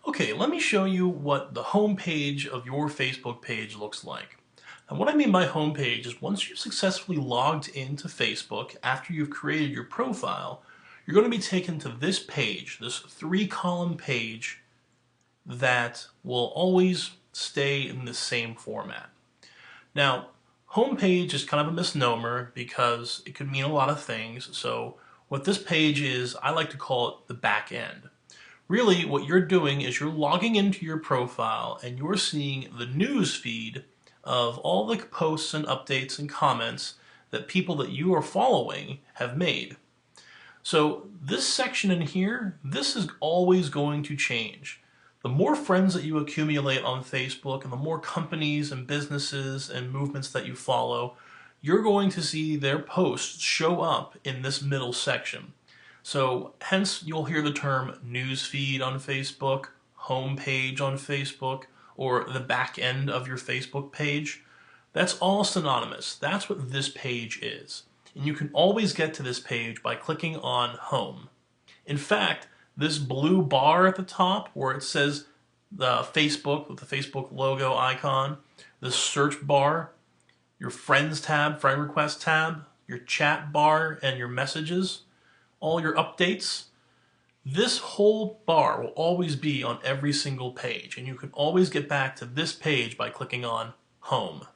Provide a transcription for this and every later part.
Okay, let me show you what the home page of your Facebook page looks like. And what I mean by home page is once you've successfully logged into Facebook after you've created your profile, you're going to be taken to this page, this three-column page that will always stay in the same format. Now, home page is kind of a misnomer because it could mean a lot of things. So what this page is, I like to call it the back end. Really, what you're doing is you're logging into your profile and you're seeing the news feed of all the posts and updates and comments that people that you are following have made. So this section in here, this is always going to change. The more friends that you accumulate on Facebook and the more companies and businesses and movements that you follow, you're going to see their posts show up in this middle section. So hence you'll hear the term newsfeed on Facebook, homepage on Facebook, or the back end of your Facebook page. That's all synonymous. That's what this page is. And you can always get to this page by clicking on home. In fact, this blue bar at the top where it says the Facebook with the Facebook logo icon, the search bar, your friends tab, friend request tab, your chat bar and your messages, all your updates, this whole bar will always be on every single page, and you can always get back to this page by clicking on Home.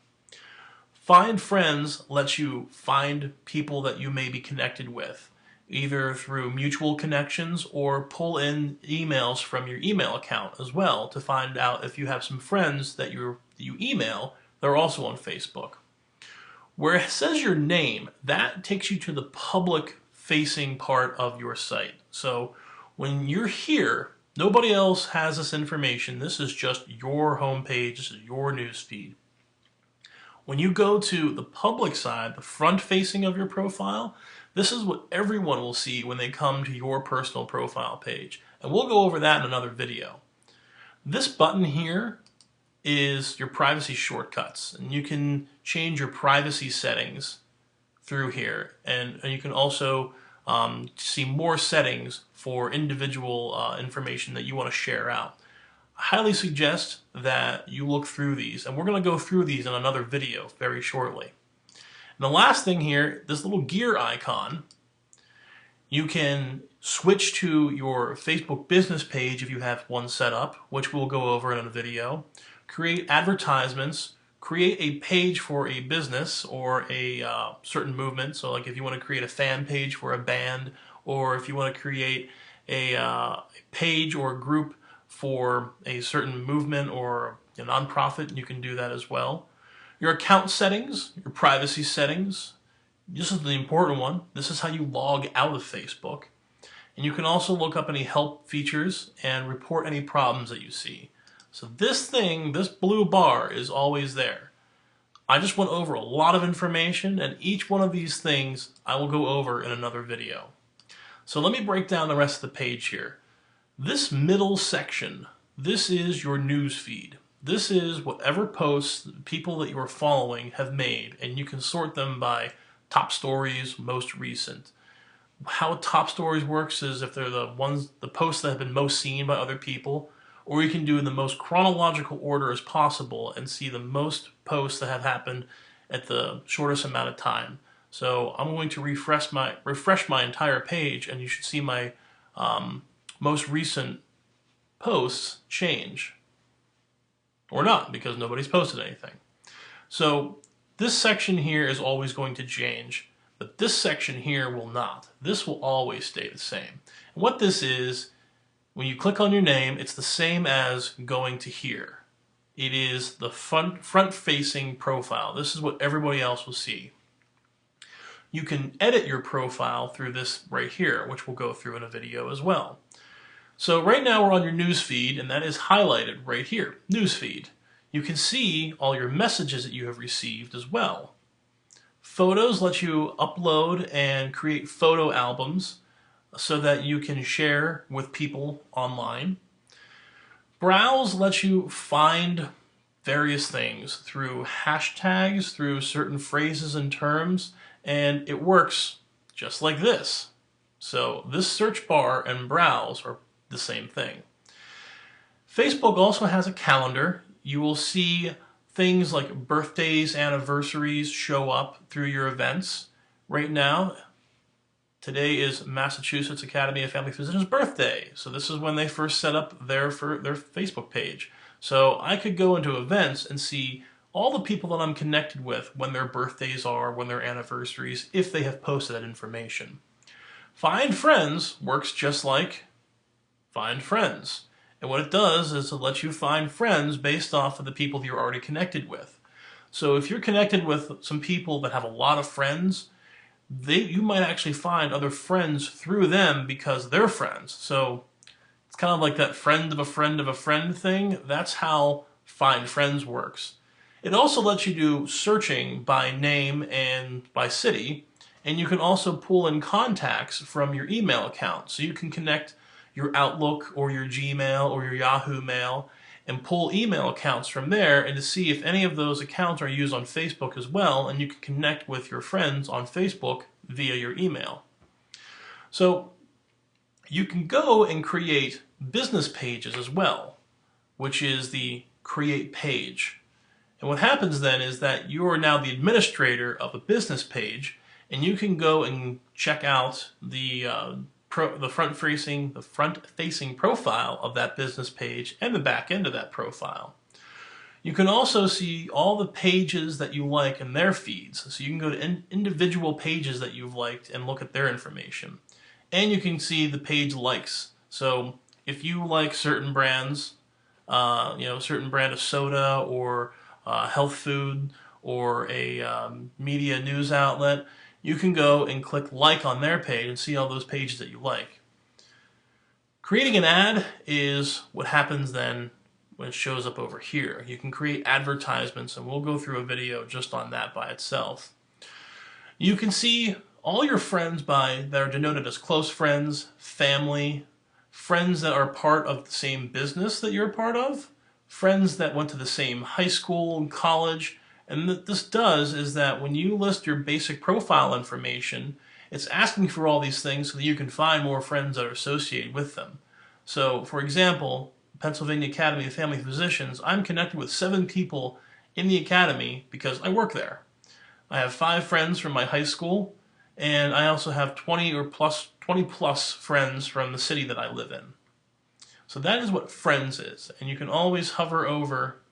Find Friends lets you find people that you may be connected with, either through mutual connections or pull in emails from your email account as well to find out if you have some friends that you email that are also on Facebook. Where it says your name, that takes you to the public facing part of your site. So when you're here, nobody else has this information. This is just your homepage, this is your news feed. When you go to the public side, the front facing of your profile, this is what everyone will see when they come to your personal profile page. And we'll go over that in another video. This button here is your privacy shortcuts, and you can change your privacy settings through here, and you can also see more settings for individual information that you want to share out. I highly suggest that you look through these, and we're going to go through these in another video very shortly. And the last thing here, this little gear icon, you can switch to your Facebook business page if you have one set up, which we'll go over in a video. Create advertisements, create a page for a business or a certain movement. So like if you want to create a fan page for a band, or if you want to create a page or a group for a certain movement or a nonprofit, you can do that as well. Your account settings, your privacy settings, this is the important one. This is how you log out of Facebook. And you can also look up any help features and report any problems that you see. So this thing, this blue bar, is always there. I just went over a lot of information, and each one of these things I will go over in another video. So let me break down the rest of the page here. This middle section, this is your news feed. This is whatever posts people that you are following have made, and you can sort them by top stories, most recent. How top stories works is if they're the posts that have been most seen by other people, or you can do in the most chronological order as possible and see the most posts that have happened at the shortest amount of time. So I'm going to refresh my entire page, and you should see my most recent posts change. Or not, because nobody's posted anything. So this section here is always going to change, but this section here will not. This will always stay the same. And what this is, when you click on your name, it's the same as going to here. It is the front-facing profile. This is what everybody else will see. You can edit your profile through this right here, which we'll go through in a video as well. So right now we're on your news feed, and that is highlighted right here, news feed. You can see all your messages that you have received as well. Photos let you upload and create photo albums so that you can share with people online. Browse lets you find various things through hashtags, through certain phrases and terms, and it works just like this. So this search bar and browse are the same thing. Facebook also has a calendar. You will see things like birthdays, anniversaries show up through your events. Right now, today is Massachusetts Academy of Family Physicians' birthday. So this is when they first set up their Facebook page. So I could go into events and see all the people that I'm connected with, when their birthdays are, when their anniversaries, if they have posted that information. Find Friends works just like Find Friends. And what it does is it lets you find friends based off of the people that you're already connected with. So if you're connected with some people that have a lot of friends, you might actually find other friends through them because they're friends. So it's kind of like that friend of a friend of a friend thing. That's how Find Friends works. It also lets you do searching by name and by city, and you can also pull in contacts from your email account. So you can connect your Outlook or your Gmail or your Yahoo Mail and pull email accounts from there and to see if any of those accounts are used on Facebook as well, and you can connect with your friends on Facebook via your email. So you can go and create business pages as well, which is the create page. And what happens then is that you are now the administrator of a business page, and you can go and check out the front-facing profile of that business page and the back end of that profile. You can also see all the pages that you like in their feeds. So you can go to individual pages that you've liked and look at their information. And you can see the page likes. So if you like certain brands, certain brand of soda or health food or a media news outlet, you can go and click like on their page and see all those pages that you like. Creating an ad is what happens then when it shows up over here. You can create advertisements, and we'll go through a video just on that by itself. You can see all your friends that are denoted as close friends, family, friends that are part of the same business that you're part of, friends that went to the same high school and college. And what this does is that when you list your basic profile information, it's asking for all these things so that you can find more friends that are associated with them. So, for example, Pennsylvania Academy of Family Physicians, I'm connected with 7 people in the academy because I work there. I have 5 friends from my high school, and I also have 20 plus friends from the city that I live in. So that is what Friends is, and you can always hover over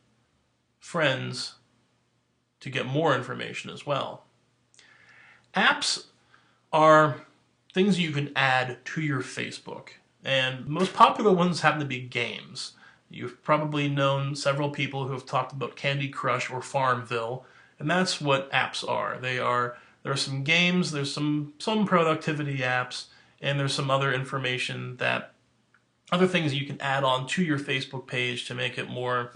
Friends to get more information as well. Apps are things you can add to your Facebook, and the most popular ones happen to be games. You've probably known several people who have talked about Candy Crush or Farmville, and that's what apps are. There are some games, there's some productivity apps, and there's some other information other things you can add on to your Facebook page to make it more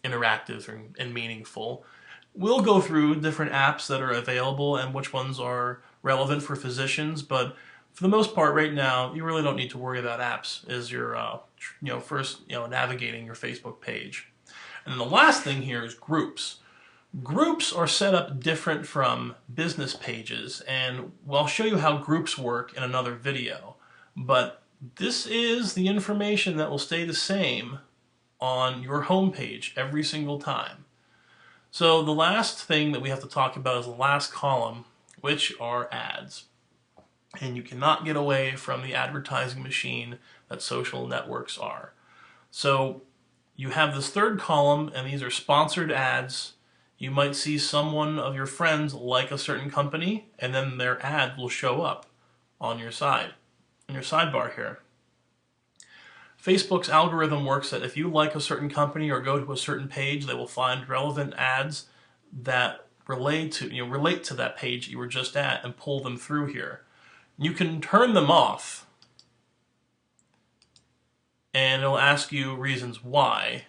interactive and meaningful. We'll go through different apps that are available and which ones are relevant for physicians, but for the most part right now, you really don't need to worry about apps as you're first navigating your Facebook page. And then the last thing here is groups. Groups are set up different from business pages, and I'll show you how groups work in another video. But this is the information that will stay the same on your home page every single time. So the last thing that we have to talk about is the last column, which are ads. And you cannot get away from the advertising machine that social networks are. So you have this third column, and these are sponsored ads. You might see someone of your friends like a certain company, and then their ad will show up on your sidebar here. Facebook's algorithm works that if you like a certain company or go to a certain page, they will find relevant ads that relate to that page you were just at and pull them through here. You can turn them off, and it'll ask you reasons why,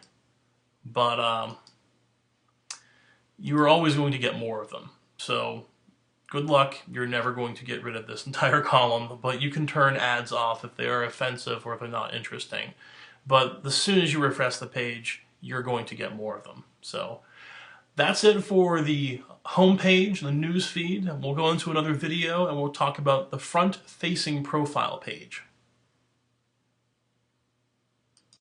but you are always going to get more of them. So good luck, you're never going to get rid of this entire column, but you can turn ads off if they are offensive or if they're not interesting. But as soon as you refresh the page, you're going to get more of them. So that's it for the home page, the news feed. We'll go into another video and we'll talk about the front-facing profile page.